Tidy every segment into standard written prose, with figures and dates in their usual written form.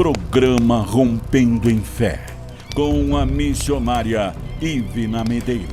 Programa Rompendo em Fé, com a missionária Ivina Medeiros.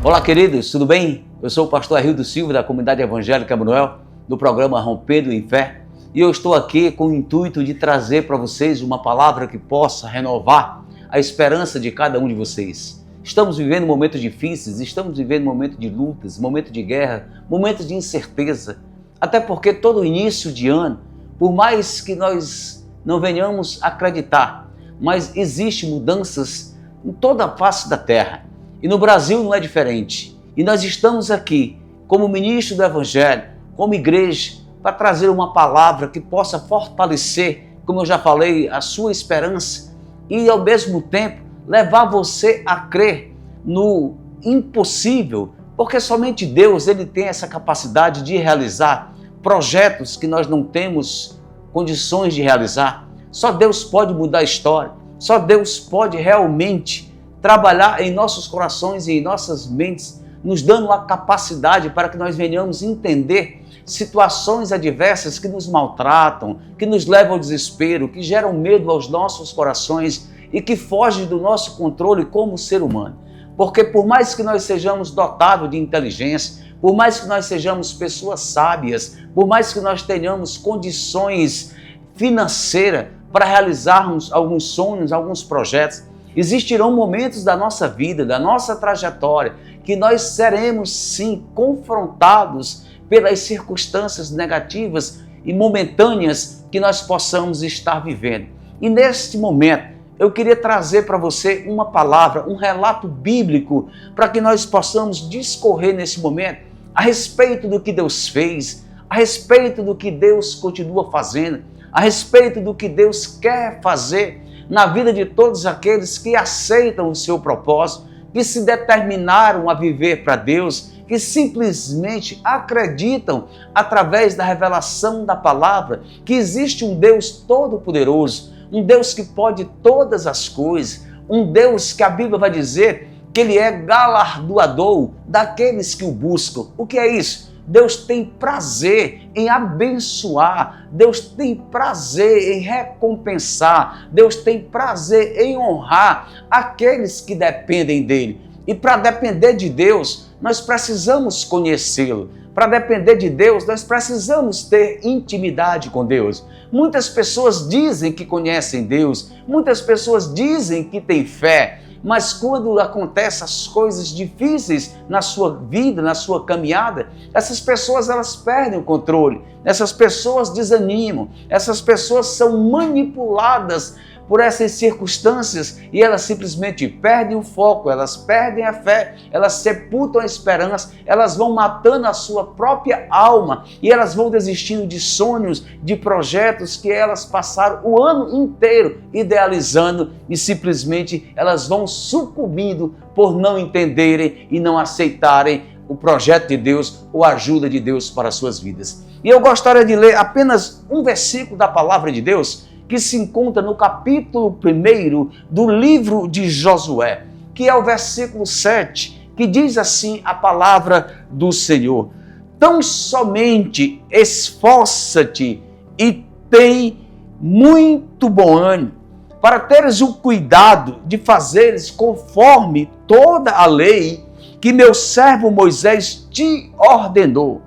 Olá, queridos, tudo bem? Eu sou o pastor Arildo Silva, da Comunidade Evangélica Emanuel, do programa Rompendo em Fé, e eu estou aqui com o intuito de trazer para vocês uma palavra que possa renovar a esperança de cada um de vocês. Estamos vivendo momentos difíceis, estamos vivendo momentos de lutas, momentos de guerra, momentos de incerteza, até porque todo início de ano, por mais que nós não venhamos acreditar, mas existem mudanças em toda a face da terra. E no Brasil não é diferente. E nós estamos aqui, como ministro do Evangelho, como igreja, para trazer uma palavra que possa fortalecer, como eu já falei, a sua esperança e, ao mesmo tempo, levar você a crer no impossível, porque somente Deus ele tem essa capacidade de realizar projetos que nós não temos condições de realizar. Só Deus pode mudar a história, só Deus pode realmente trabalhar em nossos corações e em nossas mentes, nos dando a capacidade para que nós venhamos entender situações adversas que nos maltratam, que nos levam ao desespero, que geram medo aos nossos corações e que fogem do nosso controle como ser humano. Porque por mais que nós sejamos dotados de inteligência, por mais que nós sejamos pessoas sábias, por mais que nós tenhamos condições financeiras para realizarmos alguns sonhos, alguns projetos, existirão momentos da nossa vida, da nossa trajetória, que nós seremos sim confrontados pelas circunstâncias negativas e momentâneas que nós possamos estar vivendo. E neste momento, eu queria trazer para você uma palavra, um relato bíblico, para que nós possamos discorrer nesse momento a respeito do que Deus fez, a respeito do que Deus continua fazendo, a respeito do que Deus quer fazer na vida de todos aqueles que aceitam o seu propósito, que se determinaram a viver para Deus, que simplesmente acreditam, através da revelação da palavra, que existe um Deus todo-poderoso, um Deus que pode todas as coisas, um Deus que a Bíblia vai dizer que Ele é galardoador daqueles que o buscam. O que é isso? Deus tem prazer em abençoar, Deus tem prazer em recompensar, Deus tem prazer em honrar aqueles que dependem dEle. E para depender de Deus, nós precisamos conhecê-lo. Para depender de Deus, nós precisamos ter intimidade com Deus. Muitas pessoas dizem que conhecem Deus, muitas pessoas dizem que têm fé, mas quando acontecem as coisas difíceis na sua vida, na sua caminhada, essas pessoas elas perdem o controle, essas pessoas desanimam, essas pessoas são manipuladas por essas circunstâncias e elas simplesmente perdem o foco, elas perdem a fé, elas sepultam a esperança, elas vão matando a sua própria alma e elas vão desistindo de sonhos, de projetos que elas passaram o ano inteiro idealizando e simplesmente elas vão sucumbindo por não entenderem e não aceitarem o projeto de Deus ou a ajuda de Deus para as suas vidas. E eu gostaria de ler apenas um versículo da palavra de Deus que se encontra no capítulo 1 do livro de Josué, que é o versículo 7, que diz assim a palavra do Senhor: tão somente esforça-te e tem muito bom ânimo, para teres o cuidado de fazeres conforme toda a lei que meu servo Moisés te ordenou.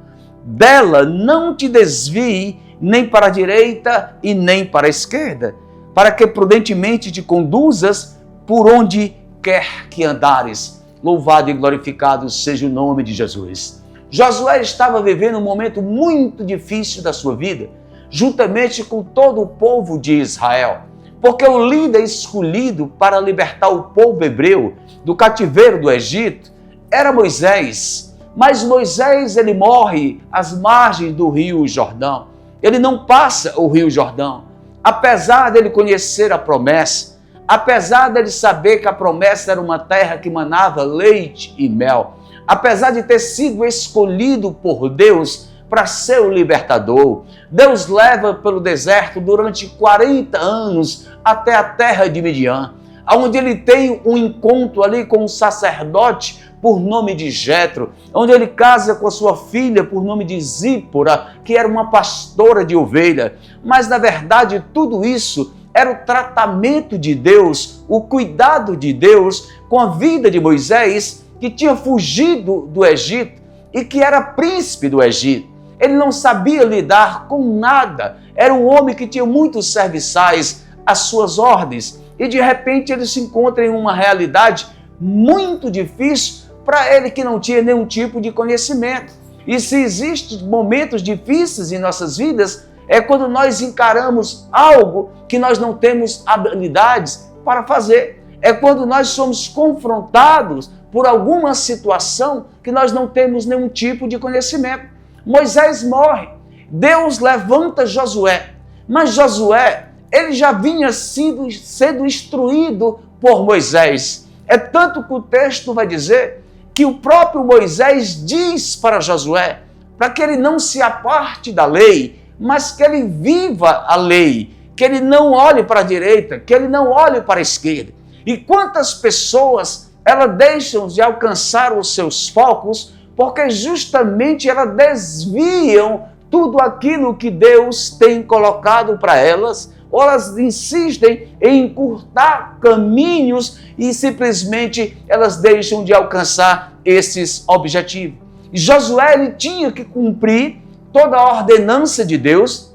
Dela não te desvie nem para a direita e nem para a esquerda, para que prudentemente te conduzas por onde quer que andares. Louvado e glorificado seja o nome de Jesus. Josué estava vivendo um momento muito difícil da sua vida, juntamente com todo o povo de Israel, porque o líder escolhido para libertar o povo hebreu do cativeiro do Egito era Moisés. Mas Moisés ele morre às margens do rio Jordão. Ele não passa o rio Jordão, apesar dele conhecer a promessa, apesar dele saber que a promessa era uma terra que manava leite e mel, apesar de ter sido escolhido por Deus para ser o libertador. Deus leva pelo deserto durante 40 anos até a terra de Midian. onde ele tem um encontro ali com um sacerdote por nome de Jetro, onde ele casa com a sua filha por nome de Zípora, que era uma pastora de ovelha. Mas, na verdade, tudo isso era o tratamento de Deus, o cuidado de Deus com a vida de Moisés, que tinha fugido do Egito e que era príncipe do Egito. Ele não sabia lidar com nada, era um homem que tinha muitos serviçais às suas ordens, e de repente ele se encontra em uma realidade muito difícil para ele que não tinha nenhum tipo de conhecimento. E se existem momentos difíceis em nossas vidas, é quando nós encaramos algo que nós não temos habilidades para fazer. É quando nós somos confrontados por alguma situação que nós não temos nenhum tipo de conhecimento. Moisés morre, Deus levanta Josué, mas Josué, ele já vinha sendo instruído por Moisés. É tanto que o texto vai dizer que o próprio Moisés diz para Josué, para que ele não se aparte da lei, mas que ele viva a lei, que ele não olhe para a direita, que ele não olhe para a esquerda. E quantas pessoas elas deixam de alcançar os seus focos porque justamente elas desviam tudo aquilo que Deus tem colocado para elas, ou elas insistem em encurtar caminhos e simplesmente elas deixam de alcançar esses objetivos. E Josué ele tinha que cumprir toda a ordenança de Deus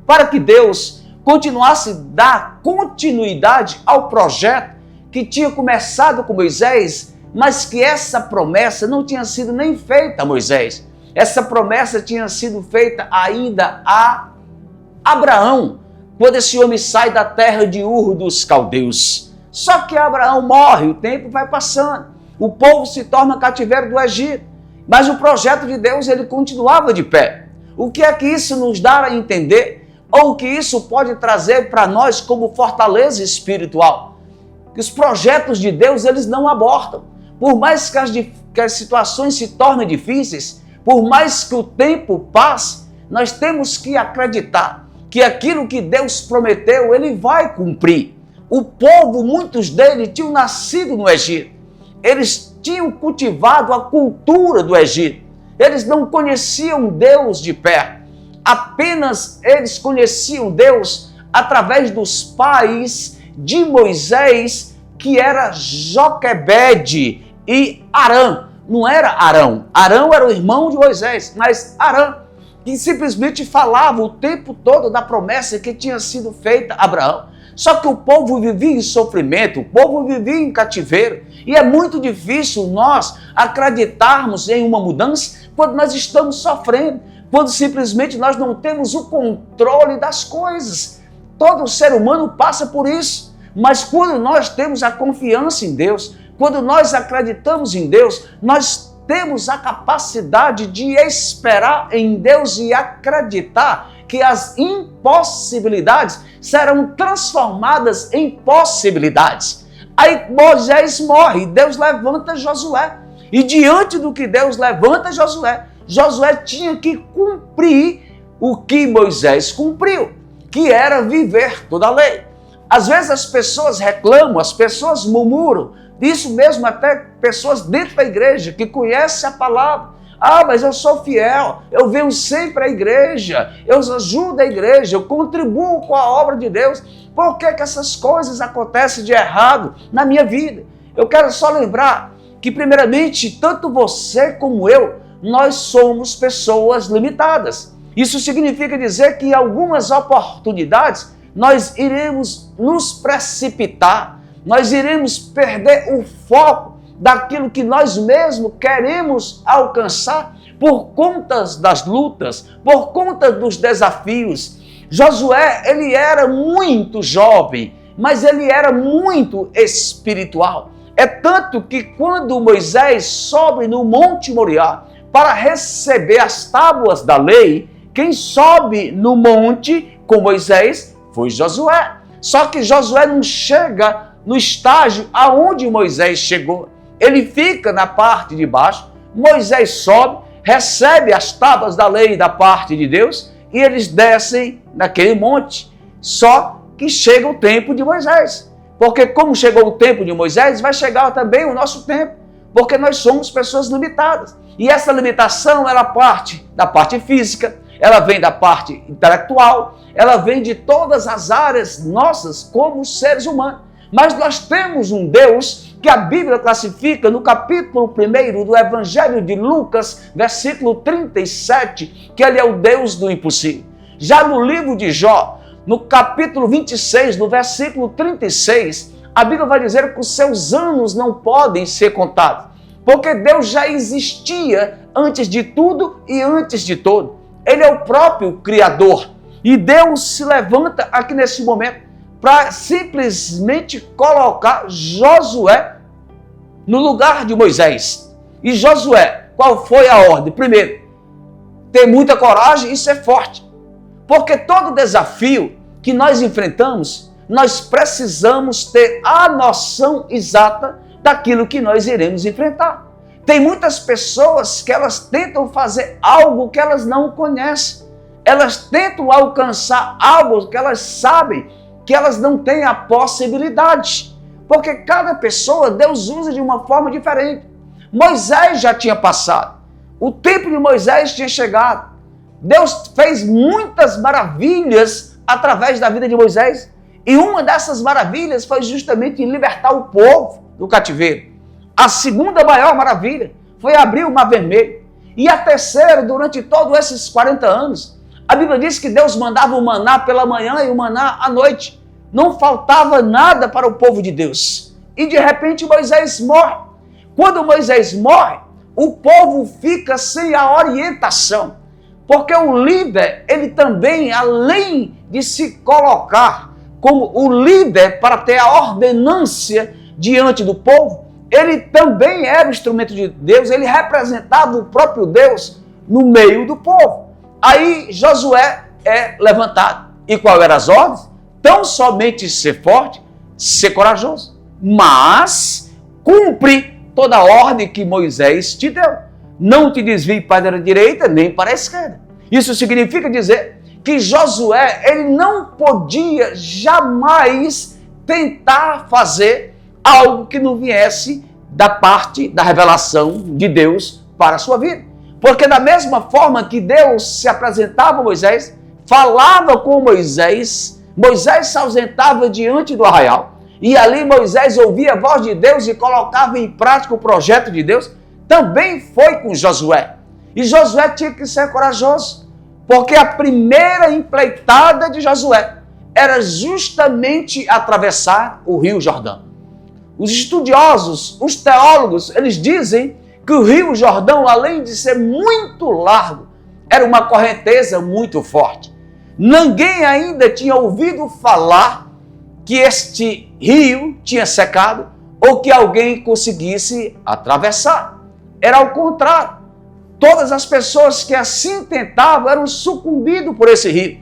para que Deus continuasse a dar continuidade ao projeto que tinha começado com Moisés, mas que essa promessa não tinha sido nem feita a Moisés. Essa promessa tinha sido feita ainda a Abraão, quando esse homem sai da terra de Ur dos Caldeus. Só que Abraão morre, o tempo vai passando, o povo se torna cativeiro do Egito, mas o projeto de Deus ele continuava de pé. O que é que isso nos dá a entender? Ou o que isso pode trazer para nós como fortaleza espiritual? Que os projetos de Deus eles não abortam. Por mais que as situações se tornem difíceis, por mais que o tempo passe, nós temos que acreditar que aquilo que Deus prometeu, ele vai cumprir. O povo, muitos deles tinham nascido no Egito. Eles tinham cultivado a cultura do Egito. Eles não conheciam Deus de perto. Apenas eles conheciam Deus através dos pais de Moisés, que era Joquebede e Arã. Não era Arão. Arão era o irmão de Moisés, mas Arã, que simplesmente falava o tempo todo da promessa que tinha sido feita a Abraão. Só que o povo vivia em sofrimento, o povo vivia em cativeiro. E é muito difícil nós acreditarmos em uma mudança quando nós estamos sofrendo, quando simplesmente nós não temos o controle das coisas. Todo ser humano passa por isso. Mas quando nós temos a confiança em Deus, quando nós acreditamos em Deus, nós temos a capacidade de esperar em Deus e acreditar que as impossibilidades serão transformadas em possibilidades. Aí Moisés morre, Deus levanta Josué. E diante do que Deus levanta Josué, Josué tinha que cumprir o que Moisés cumpriu, que era viver toda a lei. Às vezes as pessoas reclamam, as pessoas murmuram, isso mesmo até pessoas dentro da igreja que conhecem a palavra. Ah, mas eu sou fiel, eu venho sempre à igreja, eu ajudo a igreja, eu contribuo com a obra de Deus. Por que essas coisas acontecem de errado na minha vida? Eu quero só lembrar que, primeiramente, tanto você como eu, nós somos pessoas limitadas. Isso significa dizer que em algumas oportunidades nós iremos nos precipitar, nós iremos perder o foco daquilo que nós mesmos queremos alcançar por conta das lutas, por conta dos desafios. Josué, ele era muito jovem, mas ele era muito espiritual. É tanto que quando Moisés sobe no Monte Moriá para receber as tábuas da lei, quem sobe no monte com Moisés foi Josué. Só que Josué não chega no estágio aonde Moisés chegou. Ele fica na parte de baixo, Moisés sobe, recebe as tábuas da lei da parte de Deus e eles descem naquele monte. Só que chega o tempo de Moisés. Porque como chegou o tempo de Moisés, vai chegar também o nosso tempo. Porque nós somos pessoas limitadas. E essa limitação, ela parte da parte física, ela vem da parte intelectual, ela vem de todas as áreas nossas como seres humanos. Mas nós temos um Deus que a Bíblia classifica no capítulo 1 do Evangelho de Lucas, versículo 37, que ele é o Deus do impossível. Já no livro de Jó, no capítulo 26, no versículo 36, a Bíblia vai dizer que os seus anos não podem ser contados, porque Deus já existia antes de tudo e antes de todo. Ele é o próprio Criador. E Deus se levanta aqui nesse momento para simplesmente colocar Josué no lugar de Moisés. E Josué, qual foi a ordem? Primeiro, ter muita coragem e ser forte. Porque todo desafio que nós enfrentamos, nós precisamos ter a noção exata daquilo que nós iremos enfrentar. Tem muitas pessoas que elas tentam fazer algo que elas não conhecem. Elas tentam alcançar algo que elas sabem que elas não têm a possibilidade. Porque cada pessoa Deus usa de uma forma diferente. Moisés já tinha passado. O tempo de Moisés tinha chegado. Deus fez muitas maravilhas através da vida de Moisés. E uma dessas maravilhas foi justamente libertar o povo do cativeiro. A segunda maior maravilha foi abrir o Mar Vermelho. E a terceira, durante todos esses 40 anos, a Bíblia diz que Deus mandava o maná pela manhã e o maná à noite. Não faltava nada para o povo de Deus. E de repente Moisés morre. Quando Moisés morre, o povo fica sem a orientação. Porque o líder, ele também, além de se colocar como o líder para ter a ordenância diante do povo, ele também era o instrumento de Deus, ele representava o próprio Deus no meio do povo. Aí Josué é levantado. E qual eram as ordens? Tão somente ser forte, ser corajoso, mas cumpre toda a ordem que Moisés te deu. Não te desvie para a direita nem para a esquerda. Isso significa dizer que Josué, ele não podia jamais tentar fazer algo que não viesse da parte da revelação de Deus para a sua vida. Porque da mesma forma que Deus se apresentava a Moisés, falava com Moisés, Moisés se ausentava diante do arraial, e ali Moisés ouvia a voz de Deus e colocava em prática o projeto de Deus, também foi com Josué. E Josué tinha que ser corajoso, porque a primeira empreitada de Josué era justamente atravessar o Rio Jordão. Os estudiosos, os teólogos, eles dizem que o Rio Jordão, além de ser muito largo, era uma correnteza muito forte. Ninguém ainda tinha ouvido falar que este rio tinha secado ou que alguém conseguisse atravessar. Era ao contrário. Todas as pessoas que assim tentavam eram sucumbidas por esse rio.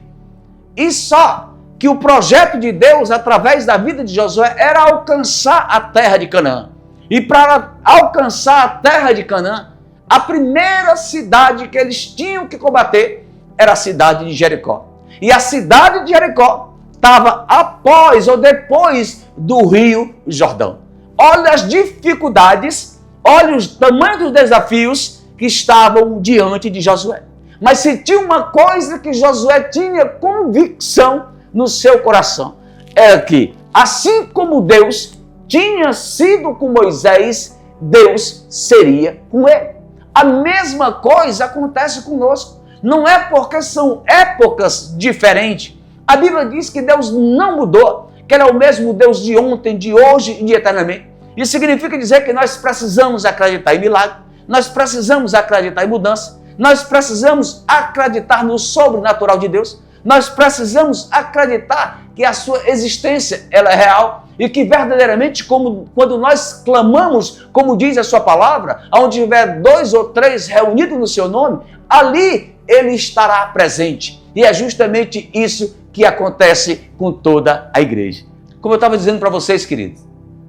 E só que o projeto de Deus, através da vida de Josué, era alcançar a terra de Canaã. E para alcançar a terra de Canaã, a primeira cidade que eles tinham que combater era a cidade de Jericó. E a cidade de Jericó estava após ou depois do Rio Jordão. Olha as dificuldades, olha os tamanhos dos desafios que estavam diante de Josué. Mas se tinha uma coisa que Josué tinha convicção no seu coração, era que, assim como Deus tinha sido com Moisés, Deus seria com ele. A mesma coisa acontece conosco. Não é porque são épocas diferentes. A Bíblia diz que Deus não mudou, que Ele é o mesmo Deus de ontem, de hoje e de eternamente. Isso significa dizer que nós precisamos acreditar em milagre, nós precisamos acreditar em mudança, nós precisamos acreditar no sobrenatural de Deus, nós precisamos acreditar que a sua existência ela é real e que verdadeiramente, como quando nós clamamos, como diz a sua palavra, onde tiver 2 ou 3 reunidos no seu nome, ali Ele estará presente. E é justamente isso que acontece com toda a igreja. Como eu estava dizendo para vocês, queridos,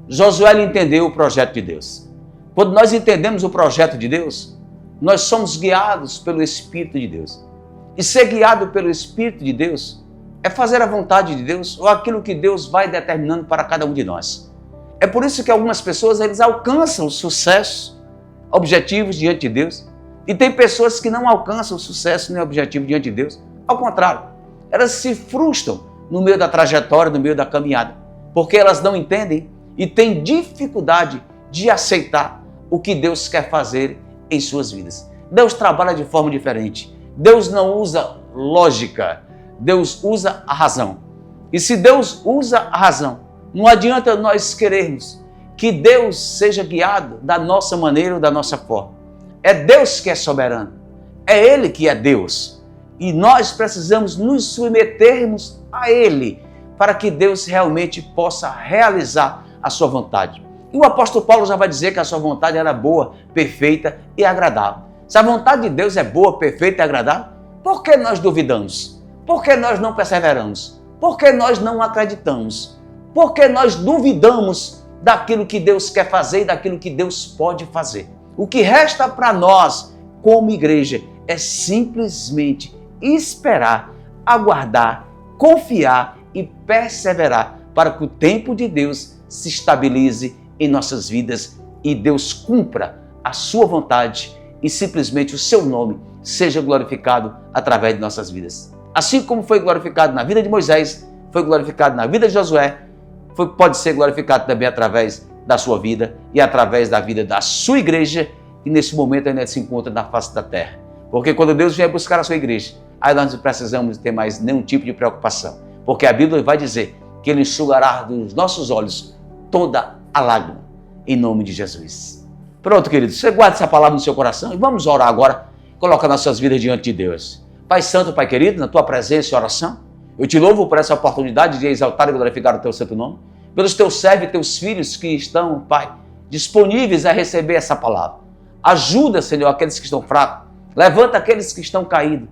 Josué entendeu o projeto de Deus. Quando nós entendemos o projeto de Deus, nós somos guiados pelo Espírito de Deus. E ser guiado pelo Espírito de Deus é fazer a vontade de Deus ou aquilo que Deus vai determinando para cada um de nós. É por isso que algumas pessoas eles alcançam sucesso, objetivos diante de Deus, e tem pessoas que não alcançam sucesso nem objetivo diante de Deus. Ao contrário, elas se frustram no meio da trajetória, no meio da caminhada, porque elas não entendem e têm dificuldade de aceitar o que Deus quer fazer em suas vidas. Deus trabalha de forma diferente. Deus não usa lógica, Deus usa a razão. E se Deus usa a razão, não adianta nós querermos que Deus seja guiado da nossa maneira ou da nossa forma. É Deus que é soberano, é Ele que é Deus. E nós precisamos nos submetermos a Ele para que Deus realmente possa realizar a sua vontade. E o apóstolo Paulo já vai dizer que a sua vontade era boa, perfeita e agradável. Se a vontade de Deus é boa, perfeita e agradável, por que nós duvidamos? Por que nós não perseveramos? Por que nós não acreditamos? Por que nós duvidamos daquilo que Deus quer fazer e daquilo que Deus pode fazer? O que resta para nós, como igreja, é simplesmente esperar, aguardar, confiar e perseverar para que o tempo de Deus se estabilize em nossas vidas e Deus cumpra a sua vontade e simplesmente o seu nome seja glorificado através de nossas vidas. Assim como foi glorificado na vida de Moisés, foi glorificado na vida de Josué, pode ser glorificado também através da sua vida e através da vida da sua igreja, que nesse momento ainda se encontra na face da terra. Porque quando Deus vier buscar a sua igreja, aí nós não precisamos ter mais nenhum tipo de preocupação. Porque a Bíblia vai dizer que Ele enxugará dos nossos olhos toda a lágrima, em nome de Jesus. Pronto, querido, você guarda essa palavra no seu coração e vamos orar agora, coloca nossas vidas diante de Deus. Pai Santo, Pai querido, na Tua presença e oração, eu te louvo por essa oportunidade de exaltar e glorificar o Teu santo nome, pelos Teus servos e Teus filhos que estão, Pai, disponíveis a receber essa palavra. Ajuda, Senhor, aqueles que estão fracos, levanta aqueles que estão caídos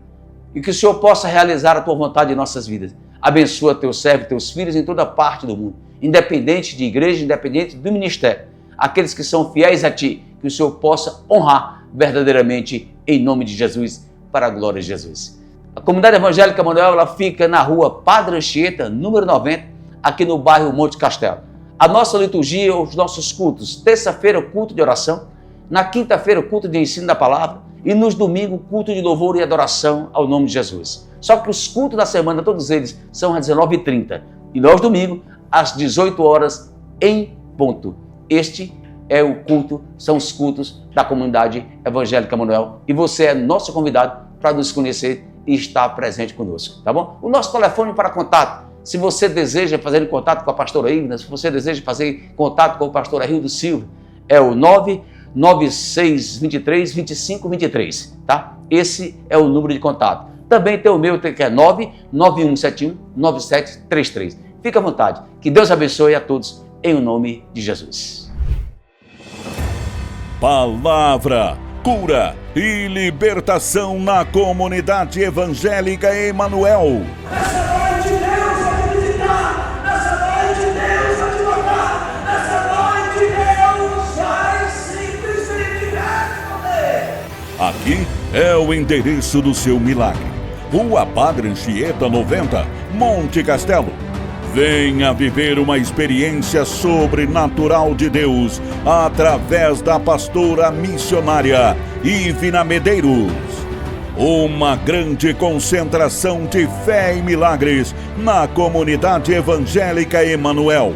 e que o Senhor possa realizar a Tua vontade em nossas vidas. Abençoa Teus servos e Teus filhos em toda parte do mundo, independente de igreja, independente do ministério. Aqueles que são fiéis a Ti, que o Senhor possa honrar verdadeiramente em nome de Jesus, para a glória de Jesus. A comunidade evangélica Manuel, ela fica na rua Padre Anchieta, número 90, aqui no bairro Monte Castelo. A nossa liturgia, os nossos cultos, terça-feira o culto de oração, na quinta-feira o culto de ensino da palavra e nos domingos o culto de louvor e adoração ao nome de Jesus. Só que os cultos da semana, todos eles, são às 19h30 e nós domingos às 18 horas em ponto. Este é o culto, são os cultos da comunidade evangélica Manuel e você é nosso convidado para nos conhecer e estar presente conosco, tá bom? O nosso telefone para contato, se você deseja fazer contato com a pastora Ivna, se você deseja fazer contato com o pastor Arrildo Silva, é o 99623-2523, tá? Esse é o número de contato. Também tem o meu, que é 99171-9733. Fica à vontade. Que Deus abençoe a todos, em nome de Jesus. Palavra, cura e libertação na comunidade evangélica Emanuel. Nessa noite Deus vai te visitar, nessa noite Deus vai te tocar, nessa noite Deus vai simplesmente responder. Aqui é o endereço do seu milagre. Rua Padre Anchieta 90, Monte Castelo. Venha viver uma experiência sobrenatural de Deus através da pastora missionária Ivna Medeiros. Uma grande concentração de fé e milagres na comunidade evangélica Emanuel.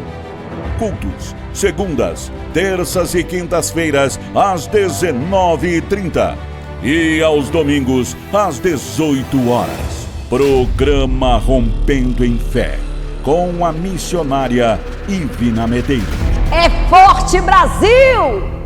Cultos, segundas, terças e quintas-feiras, às 19h30. E aos domingos, às 18 horas. Programa Rompendo em Fé, com a missionária Ivna Medeiros. É forte, Brasil!